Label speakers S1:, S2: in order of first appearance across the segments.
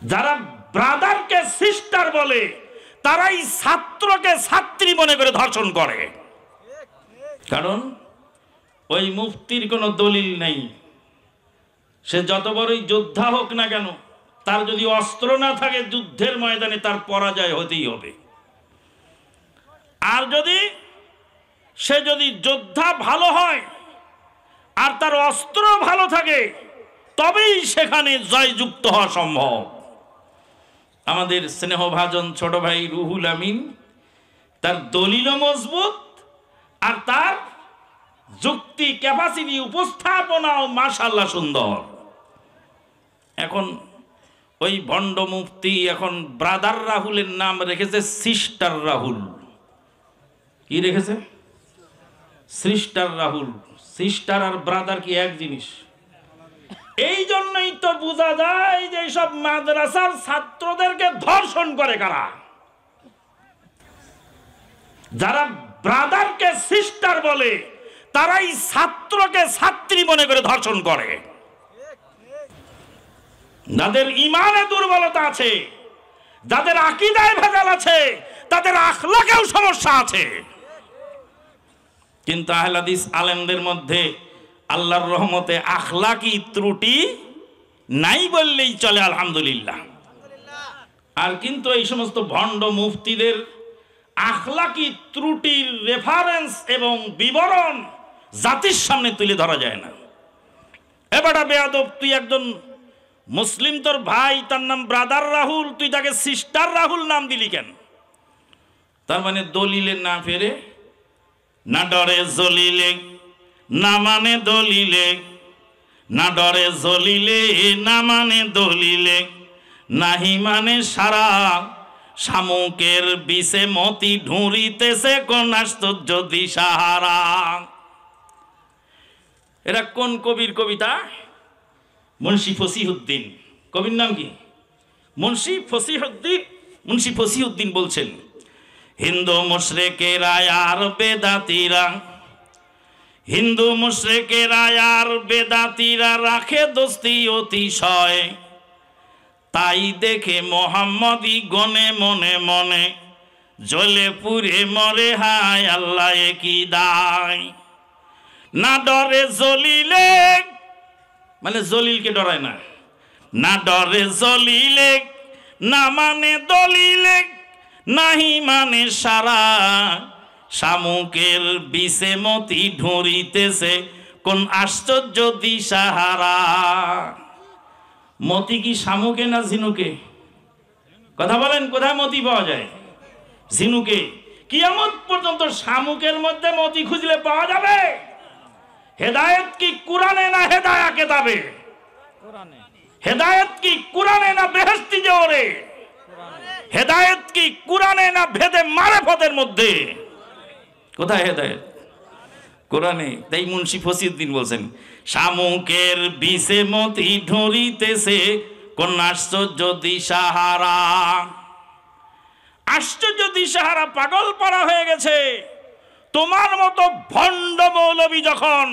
S1: যারা ব্রাদারকে সিস্টার বলে তারাই ছাত্রকে ছাত্রী মনে করে ধর্ষণ করে। কারণ ওই মুফতির কোনো দলিল নেই, সে যত বড়ই যোদ্ধা হোক না কেন, তার যদি অস্ত্র না থাকে যুদ্ধের ময়দানে তার পরাজয় হতেই হবে। আর সে যদি যোদ্ধা ভালো হয় আর তার অস্ত্র ভালো থাকে তবেই সেখানে জয়যুক্ত হওয়া সম্ভব। আমাদের স্নেহভাজন ছোট ভাই রুহুল আমিন, তার দলিলও মজবুত আর তার যুক্তি ক্যাপাসিটি উপস্থাপনাও মাশাআল্লাহ সুন্দর। এখন ওই ভণ্ড মুফতি এখন ব্রাদার রাহুলের নাম রেখেছে সিস্টার রাহুল। কি রেখেছে? সিস্টার রাহুল। সিস্টার আর ব্রাদার কি এক জিনিস? এই জন্যই তো বোঝা যায় যে সব মাদ্রাসার ছাত্রদেরকে ধর্ষণ করে কারা। যারা ব্রাদারকে সিস্টার বলে তারাই ছাত্রকে ছাত্রী মনে করে ধর্ষণ করে। যাদের ঈমানে দুর্বলতা আছে, যাদের আকীদায় ভেজাল আছে, তাদের আখলাকেও সমস্যা আছে। কিন্তু আহলে হাদিস আলেমদের মধ্যে আল্লাহর রহমতে আখলাকি ত্রুটি নাই বললেই চলে, আলহামদুলিল্লাহ। আর কিন্তু এই সমস্ত ভণ্ড মুফতিদের আখলাকি ত্রুটির রেফারেন্স এবং বিবরণ জাতির সামনে তুলে ধরা যায় না। এবারে বেয়াদব, তুই একজন মুসলিম, তোর ভাই, তার নাম ব্রাদার রাহুল, তুই তাকে সিস্টার রাহুল নাম দিলি কেন? তার মানে দলিলে না ফেরে, না ডরে জলিলে, না মানে দলিলে, না ডরে জলিলে, না মানে দলিলে, নাহি মানে সারা শামুকের বিষে মতি ঢুঁড়িতেছে কোন আশ্চর্য দিশাহারা। এরা কোন কবির কবিতা? মুন্সি ফসিহুদ্দিন। কবির নাম কি? মুন্সি ফসিহুদ্দিন। মুন্সি ফসিহুদ্দিন বলছেন, হিন্দু মুশরিকেরা আর বেদাতীরা, হিন্দু মুশরিকেরা আর বেদাতীরা রাখে দোস্তি অতিশয়, তাই দেখে মোহাম্মদী গনে মনে মনে জ্বলে পুড়ে মরে হায় আল্লাহ কি দায়। না ডরে জলিলে, মানে জলিলকে ডরায় না, না ডরে জলিলে, না মানে দলিলে, নাহি মানে সারা শামুকের বিষে মতি ঢুঁড়িতেছে কোন আশ্চর্য দিশাহারা। মতি কি শামুকে না ঝিনুকে? কথা বলেন, কোথায় মতি পাওয়া যায়? ঝিনুকে। কিয়ামত পর্যন্ত শামুকের মধ্যে মতি খুঁজলে পাওয়া যাবে? হেদায়েত কি কুরআনে না হেদায়া কিতাবে? কুরআনে। হেদায়েত কি কুরআনে না বেহেশতি জোরে? হেদায়েত কি কুরআনে না ভেদে মারিফতের মধ্যে? কোথায় হেদায়েত? কোরআনে। তাই মুন্সি ফসিউদ্দিন বলছেন, শামুকের বিষে মতি ঢুঁড়িতেছে কোন আশ্চর্য দিশাহারা। আশ্চর্য দিশাহারা পাগল পারা হয়ে গেছে। তোমার মতো ভণ্ড মৌলবী যখন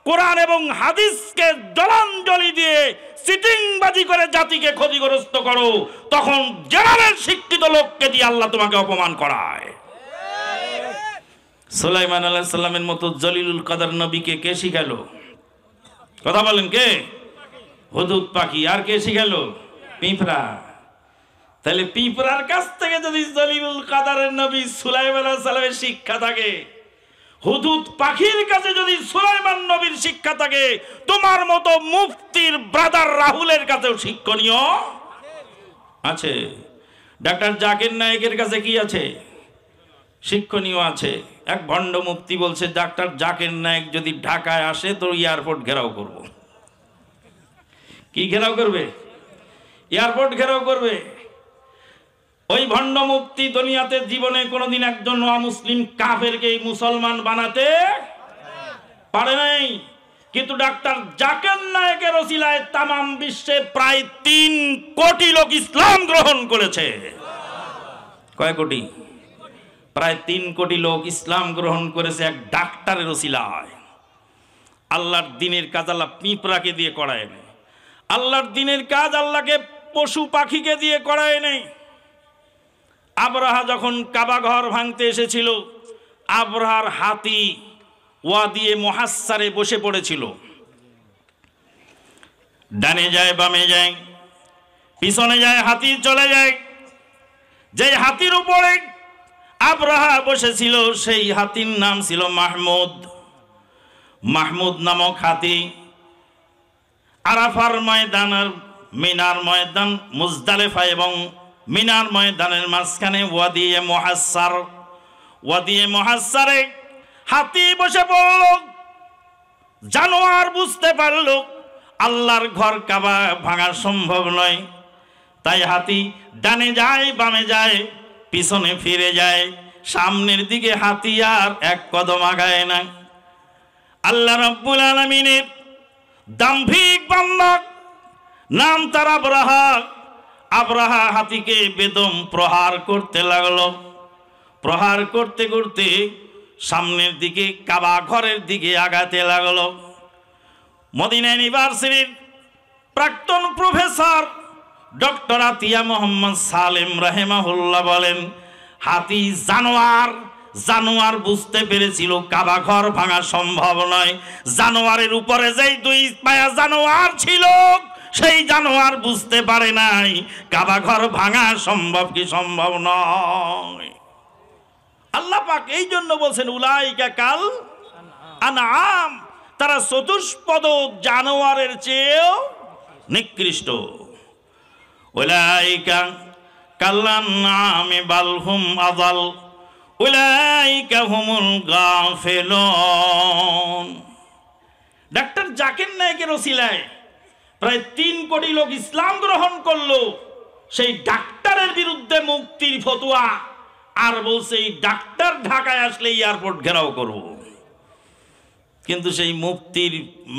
S1: কোরআন এবং হাদিসকে জলাঞ্জলি দিয়ে সিটিংবাজি করে জাতিকে ক্ষতিগ্রস্ত করো, তখন জেনারেল শিক্ষিত লোককে দিয়ে আল্লাহ তোমাকে অপমান করায়। সুলাইমান আলাইহিস সালামের মতো জলিলুল কদর নবীকে কে শিখালো? কথা বলেন, কে? হুদুদ পাখি। আর কে শিখালো? পিঁপড়া। তাহলে পিঁপড়ার কাছ থেকে যদি জলিলুল কদরের নবী সুলাইমান আলাইহিস সালামের শিক্ষা থাকে, হুদুদ পাখির কাছে যদি সুলাইমান নবীর শিক্ষা থাকে, তোমার মতো মুফতির ব্রাদার রাহুলের কাছেও শিক্ষণীয় আছে। ডাক্তার জাকির নায়েকের কাছে কি আছে? শিক্ষণীয় আছে। এক ভণ্ড মুফতি বলছে, ডাক্তার জাকির নায়েক যদি ঢাকায় আসে তো এয়ারপোর্ট ঘেরাও করব। কি ঘেরাও করবে? এয়ারপোর্ট ঘেরাও করবে। ওই ভণ্ড মুফতি দুনিয়াতে জীবনে কোনোদিন একজন অমুসলিম কাফেরকে মুসলমান বানাতে পারে নাই। কিন্তু ডাক্তার জাকির নায়েকের ওসিলায় তামাম বিশ্বে প্রায় 3 কোটি লোক ইসলাম গ্রহণ করেছে। কয় কোটি? প্রায় 3 কোটি লোক ইসলাম গ্রহণ করেছে এক ডাক্তারের ওসিলায়। আল্লাহর দ্বীনের কাজ আল্লাহ পিঁপড়াকে দিয়ে করায় না। আল্লাহর দ্বীনের কাজ আল্লাহকে পশু পাখিকে দিয়ে করায় নেই। আবরাহা যখন কাবা ঘর ভাঙতে এসেছিল, আবরাহার হাতি ওয়াদিয়ে মুহাসসারে বসে পড়েছিল। ডানে যায় বামে যায়, পিছনে যায়, হাতি চলে যায়। যে হাতির উপরে আবরাহা বসেছিল সেই হাতির নাম ছিল মাহমুদ। মাহমুদ নামক হাতি আরাফার ময়দান আর মিনার ময়দান, মুজদালিফা এবং মিনার ময়দানের মাঝখানে ওয়াদিয়ে মুহাসসার, ওয়াদিয়ে মুহাসসারে হাতি বসে পড়ল। জানোয়ার বুঝতে পারল আল্লাহর ঘর কাবা ভাঙা সম্ভব নয়, তাই হাতি ডানে যায় বামে যায়, পিছনে ফিরে যায়, সামনের দিকে হাতি আর এক কদম আগায় না। আল্লাহ রাব্বুল আলামিনের দাম্ভিক বান্দা, নাম তার আবরাহা। আবরাহা হাতিকে বেদম প্রহার করতে লাগলো। প্রহার করতে করতে সামনের দিকে কাবা ঘরের দিকে আগাতে লাগলো। মদিনা ইউনিভার্সিটির প্রাক্তন প্রফেসর ডক্টর আতিয়া মোহাম্মদ সালেম রাহেমাহুল্লাহ বলেন, হাতি জানোয়ার, জানোয়ার বুঝতে পেরেছিল কাবা ঘর ভাঙা সম্ভব নয়। জানোয়ারের উপরে যেই দুই পায়া জানোয়ার ছিল, সেই জানোয়ার বুঝতে পারে নাই কাবা ঘর ভাঙা সম্ভব কি সম্ভব নয়। আল্লাহ পাক এই জন্য বলছেন উলাইকা কাল আনআম, তারা চতুষ্পদ জানোয়ারের চেয়েও নিকৃষ্ট। উলাইকা কাল আনআমি বাল হুম আযাল উলাইকা হুমুল গাফিলুন। ডাক্তার জাকির নায়েকের ওসিলায় প্রায় 3 কোটি লোক ইসলাম গ্রহণ করলো। সেই ডাক্তারের বিরুদ্ধে মুক্তির ফতোয়া, আর বলছে এই ডাক্তার ঢাকায় আসলে এয়ারপোর্ট ঘেরাও করব। কিন্তু সেই মুফতির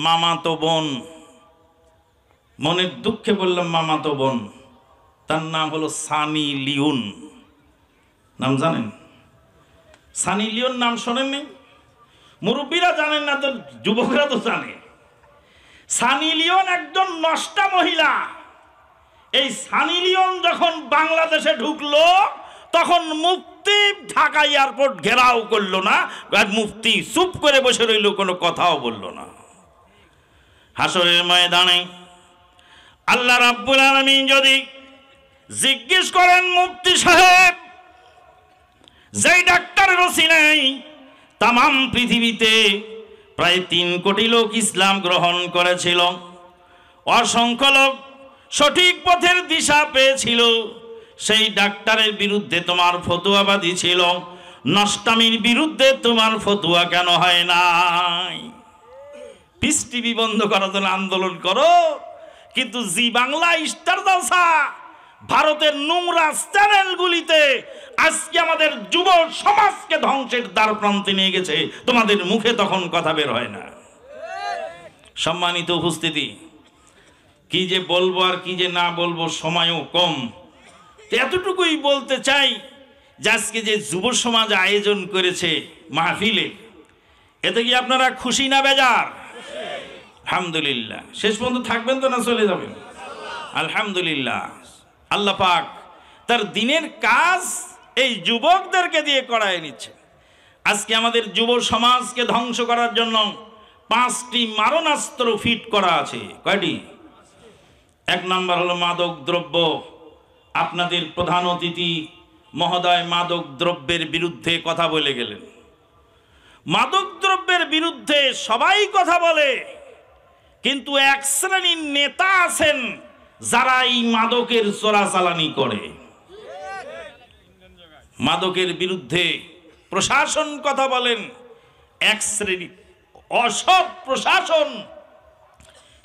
S1: মামাতো বোন, মনের দুঃখে বললাম মামাতো বোন, তার নাম হলো সানি লিওন। নাম জানেন? সানি লিওন নাম শোনেননি? মুরব্বীরা জানেন না তো যুবকরা তো জানে। সানি লিওন একজন নষ্টা মহিলা। এই সানি লিওন যখন বাংলাদেশে ঢুকলো তখন মুফতি ঢাকা এয়ারপোর্ট ঘেরাও করলো না, আর মুফতি চুপ করে বসে রইল, কোনো কথাও বলল না। হাসরের ময়দানে আল্লাহ রাব্বুল আলামিন যদি জিজ্ঞেস করেন, মুফতি সাহেব, যেই ডাক্তারের ওসিলায় তামাম পৃথিবীতে প্রায় 3 কোটি লোক ইসলাম গ্রহণ করেছিল, অসংখ্য লোক সঠিক পথের দিশা পেয়েছিল, সেই ডাক্তারের বিরুদ্ধে তোমার ফতোয়াবাদী ছিল, নষ্টামির বিরুদ্ধে তোমার ফতোয়া কেন হয় নাই? পিস টিভি বন্ধ করার জন্য আন্দোলন করো, কিন্তু জি বাংলা, স্টার জলসা, ভারতের নোংরা চ্যানেলগুলিতে আজকে আমাদের যুব সমাজকে ধ্বংসের দ্বার প্রান্তে নিয়ে গেছে, তোমাদের মুখে তখন কথা বের হয় না। সম্মানিত উপস্থিতি, কি যে বলবো আর কি যে না বলবো, সময়ও কম। এতটুকুই বলতে চাই যে আজকে যে যুব সমাজ আয়োজন করেছে মাহফিলে, এতে কি আপনারা খুশি না বেজার? আলহামদুলিল্লাহ। শেষ পর্যন্ত থাকবেন তো না চলে যাবেন? আলহামদুলিল্লাহ। আল্লাহ পাক তার দিনের কাজ এই যুবকদেরকে দিয়ে করায় নিচ্ছে। আজকে আমাদের যুব সমাজকে ধ্বংস করার জন্য 5টি মারণাস্ত্র ফিট করা আছে। কয়টি? 1 নম্বর হলো মাদক দ্রব্য। আপনাদের প্রধান অতিথি মহোদয় মাদক দ্রব্যের বিরুদ্ধে কথা বলে গেলেন। মাদক দ্রব্যের বিরুদ্ধে সবাই কথা বলে, কিন্তু এক শ্রেণীর নেতা আছেন যারা এই মাদকের চোরাচালানি করে। মাদকের বিরুদ্ধে প্রশাসন কথা বলেন, এক শ্রেণীর অসৎ প্রশাসন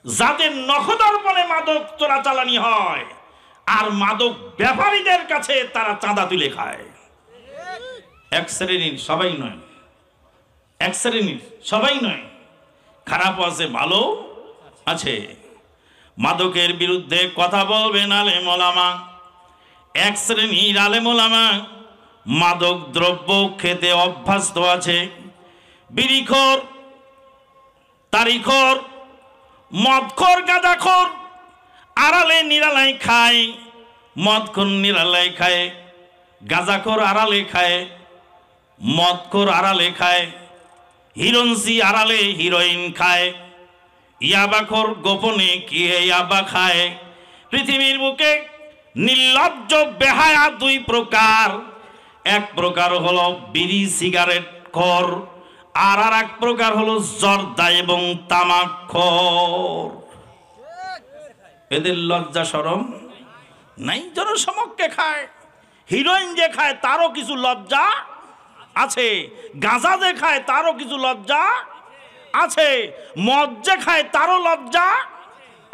S1: যাদের নখদর্পণে মাদক চোরাচালানি হয়, আর মাদক ব্যাপারীদের কাছে তারা চাঁদা তুলে খায়। এক শ্রেণীর, সবাই নয়, এক শ্রেণীর সবাই নয়, খারাপও আছে ভালো আছে। মাদকের বিরুদ্ধে কথা বলবেন আলেম ওলামা। এক শ্রেণীর আলেম ওলামা মাদক দ্রব্য খেতে অভ্যস্ত আছে। বিড়িখোর, তারিখোর, মদখোর, গাঁজাখোর, আড়ালে নিরালাই খায়, মদখোর নিরালাই খায়, গাঁজাখোর আড়ালে খায়, মদখোর আড়ালে খায়, হিরোইনসি আড়ালে হিরোইন খায়, ইয়াবাখোর গোপনে কি ইয়াবা খায়। পৃথিবীর বুকে নির্লজ্জ বেহায়া দুই প্রকার, এক প্রকার হলো বিড়ি সিগারেট খোর, আর এক প্রকার হলো জর্দা এবং তামাক খোর। এদের লজ্জা শরম নাই। জনসমক্ষে খায়, হিরোইন যে খায় তারও কিছু লজ্জা আছে, গাঁজা যে খায় তারও কিছু লজ্জা আছে, মদ যে খায় তারও লজ্জা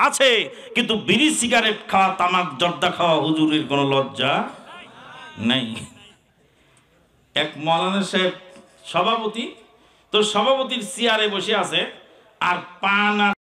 S1: আছে, কিন্তু বিড়ি সিগারেট খাওয়া, তামাক জর্দা খাওয়া হুজুরের কোনো লজ্জা নাই। এক মৌলানা সাহেব সভাপতি, তো সভাপতির চেয়ারে বসে আছে আর পান